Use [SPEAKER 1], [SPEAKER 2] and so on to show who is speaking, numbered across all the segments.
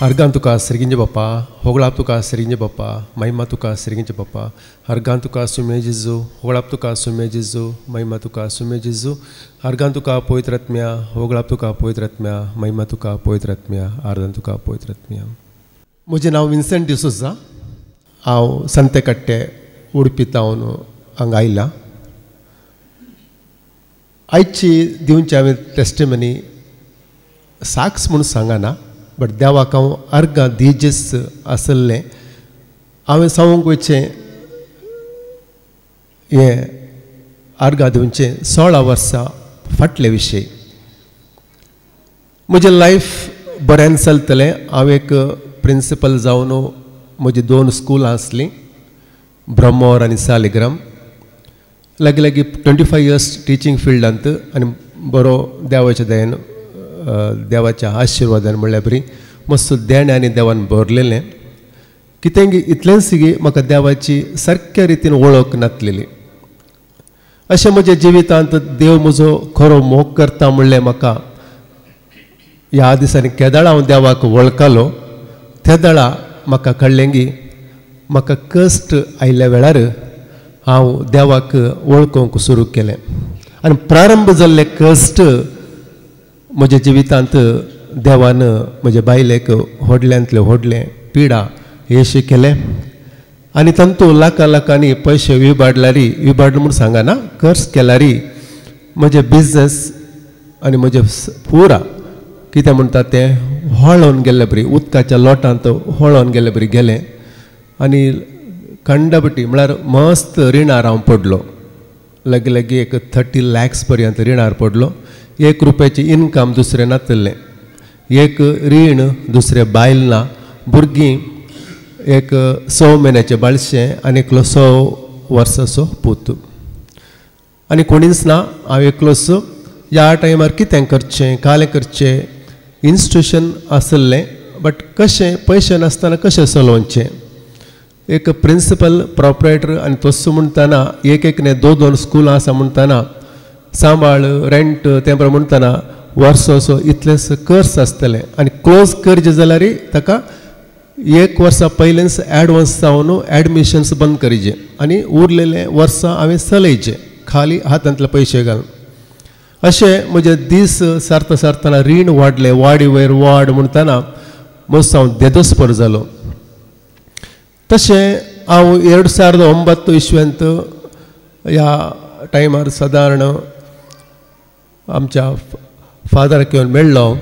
[SPEAKER 1] Organ तुका श्रीगिंजे बाप्पा होगळाप तुका श्रीगिंजे बाप्पा महिमा तुका श्रीगिंजे बाप्पा अर्गान तुका सुमे जिजू होगळाप तुका सुमे जिजू महिमा तुका सुमे जिजू अर्गान तुका पवित्रत्म्या होगळाप तुका पवित्रत्म्या महिमा तुका पवित्रत्म्या आर्दान तुका पवित्रत्म्या. म्हजें नांव विन्सेंट डिसोजा. हांव संतेकट्टे उडपी तावन हांगा आयला. आयची दिवची हांवें टेस्टिमनी साक्स म्हणून सांगना बट देवाक हांव अर्गां दिजेस आसलें हांवें सांगूंक वयचें हें अर्गां दिवचें 16 वर्सां फाटले विशय. म्हजें लायफ बरें चलतलें. हांव एक प्रिंसिपल जावन म्हजी 2 स्कुलां आसलीं ब्रह्मोर आनी सालिग्राम. लागी लागी 25 इयर्स टिचींग फिल्डांत आनी बरो देवाच्या दयेन देवाच्या आशिर्वादान म्हणल्यार बरी मस्त देणे आनी देवान भरलेलें. कितें इतलेंच गी म्हाका देवाची सारक्या रितीन वळख नासलेली. अशें म्हज्या जिवितांत देव म्हजो खरो मोग करता म्हणलें म्हाका ह्या दिसांनी केदाळ हांव देवाक वळखलो त्या दाळा म्हाका कळ्ळें की म्हाका कश्ट आयल्या वेळार हांव देवाक वळखूंक सुरू केलें. आनी प्रारंभ जाल्ले कश्ट म्हज्या जिवितांत देवान म्हज्या बायलेक व्हडल्यांतलें व्हडलें पिडा हें केलें. आनी तांतू लाखां लाखांनी पयशे विबाडले म्हूण सांगना कर्ज केल्यारी म्हजे बिजनस आनी म्हजे पुरा कितें म्हणटा तें होळोवन गेल्ले बरी उदकाच्या लोटांत होळोवन गेल्ले बरी गेलें. आनी खंडबटी म्हळ्यार मस्त रिणार हांव पडलो. लागी लागी एक 30 lakhs पर्यंत रिणार पडलो. 1 रुपयाची इनकम दुसरें नासलें. एक रीण दुसरें बायल ना. भुरगीं एक 6 म्हयन्याचें बाळशें आनी एकलो 6 वर्साचो पूत. आनी कोणीच ना. हांव एकलोच. ह्या टायमार कितें करचें कालें करचें. इन्स्टिट्यूशन आसलें बट कशें पयशे नासतना कशें चलोवचें. एक प्रिंसिपल प्रोप्रायटर आनी तस्सो म्हणटाना एक ने 2 स्कुलां आसा म्हणटाना सांबाळ रेंट तें बरें म्हणटाना वर्साचो इतलेंच कर्ज आसतलें. आनी क्लोज कर्ज जाल्यार ताका 1 वर्सा पयलेंच एडवांस जावन एडमिशन्स बंद करचें आनी उरलेले वर्सां हांवें चलयचें खाली हातांतले पयशे घालून. अशें म्हजे दीस सारता सारतना रीण वाडलें वाडी वयर वाड म्हणटाना मस्त हांव देदोसपर जालो. तशें हांव 2009 इसव्यांत ह्या टायमार सादारण आमच्या फादराक येवन मेळ्ळो.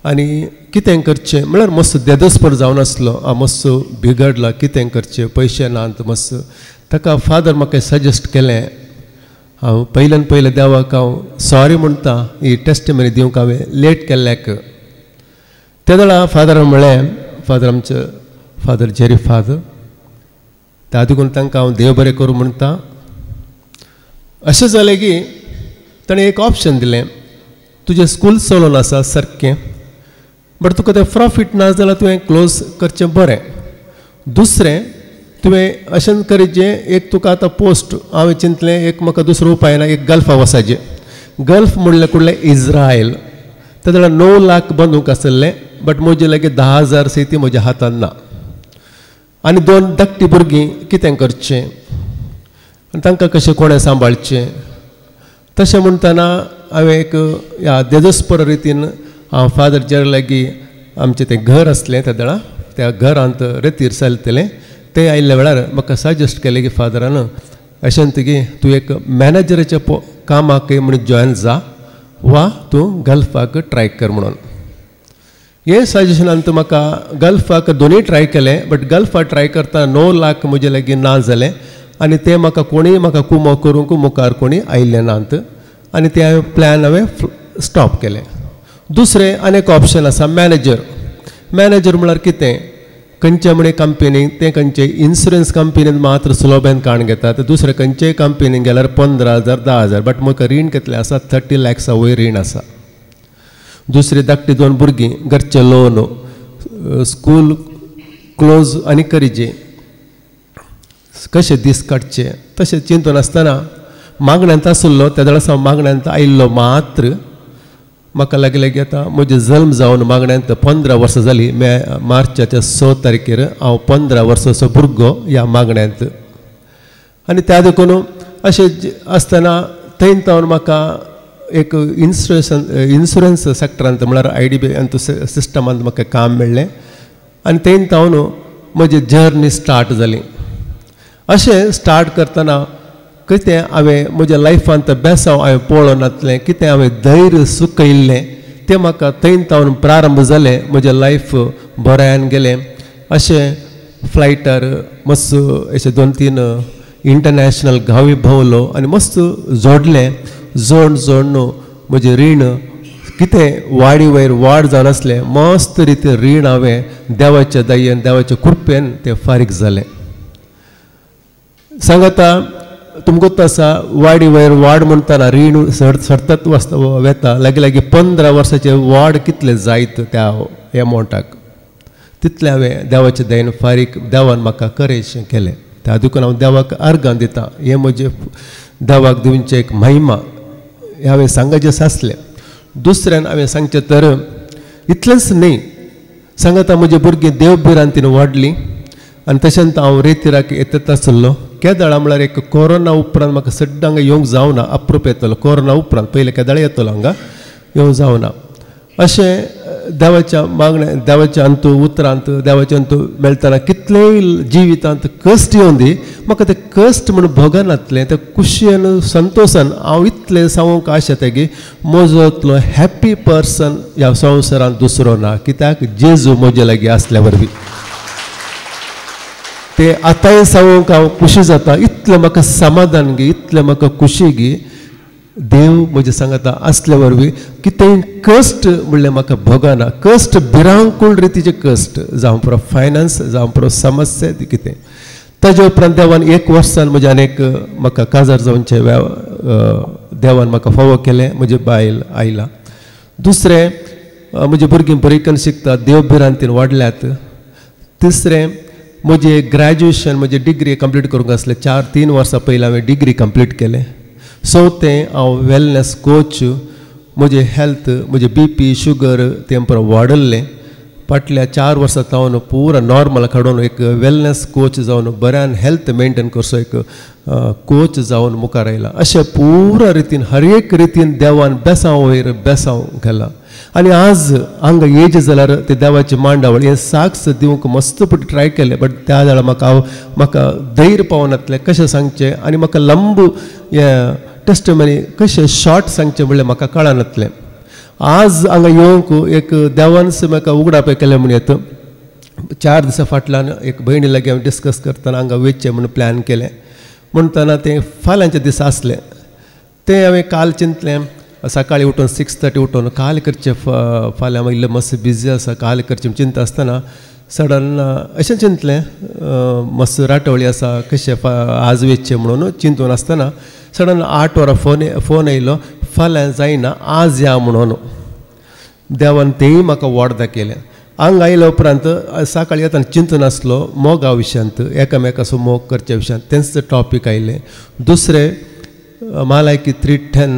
[SPEAKER 1] आनी कितें करचें म्हळ्यार मस्त देदोसपर जावन आसलो. हांव मस्त बिगडला कितें करचें पयशे नात मस्त. ताका फादर म्हाका सजेस्ट केलें. हांव पयल्यान पयलें देवाक हांव सॉरी म्हणटा ही टेस्टिमनी दिवंक हांवें लेट केल्ल्याक. त्या वेळा फादरान म्हळें फादर आमचे फादर जेरी फादर त्या देखून तांकां हांव देव बरें करूं म्हणटा. अशें जालें की ताणें एक ऑप्शन दिलें. तुजें स्कूल चलोवन आसा सारकें बट तुका तें प्रॉफीट ना जाल्यार तुवें क्लोज करचें बरें. दुसरें तुवें अशें करीचें एक तुका आतां पोस्ट हांवें चिंतलें एक म्हाका दुसरो उपाय ना एक गल्फा वसाचें. गल्फ म्हणलें कुठलें इज्रायल. त्या 9 लाख बांदूंक आसलें बट म्हजे लागीं 10,000 ती म्हज्या हातांत ना. आनी 2 धाकटी भुरगीं कितें करचें आनी तांकां कशें कोणें सांबाळचें. तशें म्हणटाना हांवें एक ह्या देदोसपर रितीन हांव फादर जेरे लागीं आमचें तें घर आसलें त्या वेळा त्या घरांत रेतीर चलतलें. ते आयिल्ल्या वेळार म्हाका सजेस्ट केलें की फादरान अशें की तूं एक मॅनेजराच्या कामाक म्हणून जॉयन जा वा तूं गल्फाक ट्राय कर म्हणून. हे सजेशनांत म्हाका गल्फाक दोनूय ट्राय केलें बट गल्फाक ट्राय करता 9 लाख म्हजे लागीं ना जालें आनी तें म्हाका कोणीय म्हाका कुमो करूंक मुखार कोणी आयिल्लें नात. आनी ते हांवें प्लॅन हांवें स्टॉप केलें. दुसरें आनीक ऑप्शन आसा मॅनेजर. मॅनेजर म्हळ्यार कितें खंयचे म्हणे कंपनीक ते खंयचे इन्शुरन्स कंपनीन मात्र सुलभेन काण घेतात. दुसरे खंयचेय कंपनीक गेल्यार 15,000 10,000 बट म्हाका रीण कितलें आसा 30 lakhs वयर रीण आसा. दुसरी धाकटी 2 भुरगीं घरचें लोन स्कूल क्लोज आनी करीचे कशें दीस काडचे तशें चिंतून आसतना मागण्यांत आसलो त्या वेळार हांव मागण्यांत आयिल्लो मात्र म्हाका लागले की आतां म्हजे जल्म जावन मागण्यांत 15 वर्सां जालीं. मार्चाच्या 6 तारखेर हांव 15 वर्साचो भुरगो ह्या मागण्यांत. आनी त्या देखून अशें आसतना थंय तावन म्हाका एक इन्शुरन्स सॅक्टरांत म्हळ्यार IDB सिस्टमांत म्हाका काम मेळ्ळें. आनी थंय तावन म्हजी जर्नी स्टार्ट जाली. अशें स्टार्ट करतना कितें हांवें म्हज्या लायफांत बेसांव हांवें पळोवन नासलें, कितें हांवें धैर्य सुकयल्लें तें म्हाका थंय तावन प्रारंभ जालें. म्हजें लायफ बऱ्यान गेलें. अशें फ्लायटार मस्त अशें 2-3 इंटरनॅशनल गांवी भोंवलो आनी मस्त जोडलें. जोडून म्हजें रीण कितें वाडी वयर वाड जावन आसलें, मस्त रितीन रीण हांवें देवाच्या दयेन देवाच्या कृपेन तें फारीक जालें. सांगता तुमकां आसा वाडी वयर वाड म्हणटाना रीण सरतत वेता लागीं 15 वर्साचें वाड कितलें जायत त्या एमावंटाक, तितलें हांवें देवाच्या दयेन फारीक देवान म्हाका करेज केलें. त्या देखून हांव देवाक अर्गां दितां. हें म्हजें देवाक दिवचें एक महिमा हें हांवें सांगचें आसलें. दुसऱ्यान हांवें सांगचें तर इतलेंच न्ही, सांगता म्हजीं भुरगीं देवबिरांतीन वाडलीं आनी तशेंच हांव रेतीराक येतत आसलो. केदाळा म्हळ्यार एक कोरोना उपरांत म्हाका सड्ड हांगा येवंक जावना. अप्रूप येतलो कोरोना उपरांत, पयलीं केदाळा येतलो हांगा येवंक जावना. अशें देवाच्या मागण्या देवाच्या अंतू उतरांत देवाच्या अंतू मेळटना कितलेय जिवितांत कश्ट येवन दी, म्हाका ते कश्ट म्हणून भोगनातलें. ते खुशयेन संतोशान हांव इतलें सांगूंक आशेता की म्हजोतलो हॅप्पी पर्सन ह्या संवसारांत दुसरो ना. कित्याक जेजू म्हजे लागीं आसल्या वरवीं ते आतांय सांगूंक हांव खुशी जाता. इतलें म्हाका समाधान गी, इतलें म्हाका खुशी गी देव म्हजे सांगता आसल्या वरवीं. कितेंय कश्ट म्हणलें म्हाका भोगना. कश्ट भिरांकूळ रितीचे कश्ट जावं पुरो फायनान्स जावं पुरो समस्या कितें. ताजे उपरांत देवान 1 वर्सान म्हजे आनीक म्हाका काजार जावनचें देवान म्हाका फावो केलें. म्हजे बायल आयला. दुसरें म्हजी भुरगीं बरीं करून शिकतात, देवबिरांतीन वाडल्यात. तिसरें म्हजें ग्रॅज्युएशन म्हजी डिग्री कंप्लीट करूंक आसलें. 3 वर्सां पयलीं हांवें डिग्री कंप्लीट केलें. चवथें हांव वेलनेस कोच. म्हजें हेल्थ म्हजें BP शुगर तें परत वाडल्लें. फाटल्या 4 वर्सां जावन पुरा नॉर्मल काडून एक वेलनेस कोच जावन बऱ्यान हेल्थ मेंटेन करसो एक कोच जावन मुखार आयला. अशें पुरा रितीन हर एक रितीन देवान बेसांव वयर बेसांव केला. आनी आज हांगा एज जाल्यार ते देवाची मांडावळ हें साक्ष दिवंक मस्त पटी ट्राय केलें. बट त्या वेळार म्हाका धैर्य पावनातलें कशें सांगचें आनी म्हाका लंब हें टेस्टमनी कशें शॉर्ट सांगचें म्हणलें म्हाका कळनातलें. आज हांगा येवंक एक देवान म्हाका उगडापय केलें म्हूण येता. 4 दिसां फाटल्यान एक भयणी लागीं हांवें डिस्कस करतना हांगा वयचें म्हणून प्लॅन केलें. म्हणटना तें फाल्यांचे दीस आसलें. तें हांवें काल चिंतलें. सकाळीं उठून 6:30 उठून काल करचें, फाल्यां इल्लें मातशें बिजी आसा काल करचें चिंता आसतना सडन अशें चिंतलें मातसो राटवळी आसा कशें आज वेचचें म्हणून चिंतून आसतना सडन 8 वरां फोन येयलो, फाल्यां जायना आज या म्हणून. देवान तेंय म्हाका वोड दाखयलें. हांगा आयल्या उपरांत सकाळीं येताना चिंतून आसलो मोगा विशयांत, एकामेकाचो मोग करच्या विशयांत. तेंच टॉपीक आयलें. दुसरें मालायकी 3:10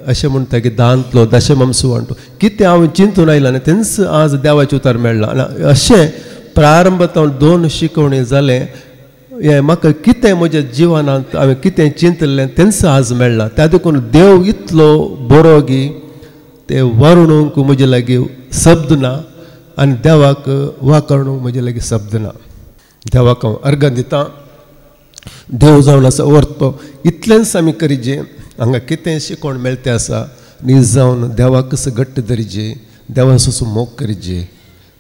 [SPEAKER 1] अशें म्हणटा की दांतलो दशमंसू म्हणटा कितें हांव चिंतून आयलां आनी तेंच आज देवाचें उतर मेळ्ळां. आनी अशें प्रारंभ जावन 2 शिकवणी जालें. हें म्हाका कितें म्हज्या जिवनांत हांवें कितें चिंतलें तेंच आज मेळ्ळां. त्या देखून देव इतलो बरो गी ते वर्णूंक म्हजे लागीं शब्द ना आनी देवाक वाकणूंक म्हजे लागीं शब्द ना. देवाक हांव अर्गां दितां. देव जावन आसा व्हरतो. इतलेंच आमी करीजे. हांगा कितें शिकोवण मेळटें आसा न्ही जावन देवाक कसो घट्ट धरिजे, देवाचो मोग करिजे.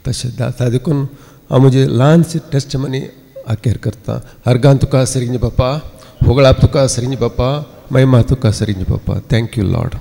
[SPEAKER 1] तशें ता देखून हांव म्हजें ल्हानशी टेस्टमनी आखेर करता. अर्गां तुका सरिंज बापा, होगळाप तुका सरिंज बापा, महिमा तुका सरिंज बापा. Thank you Lord.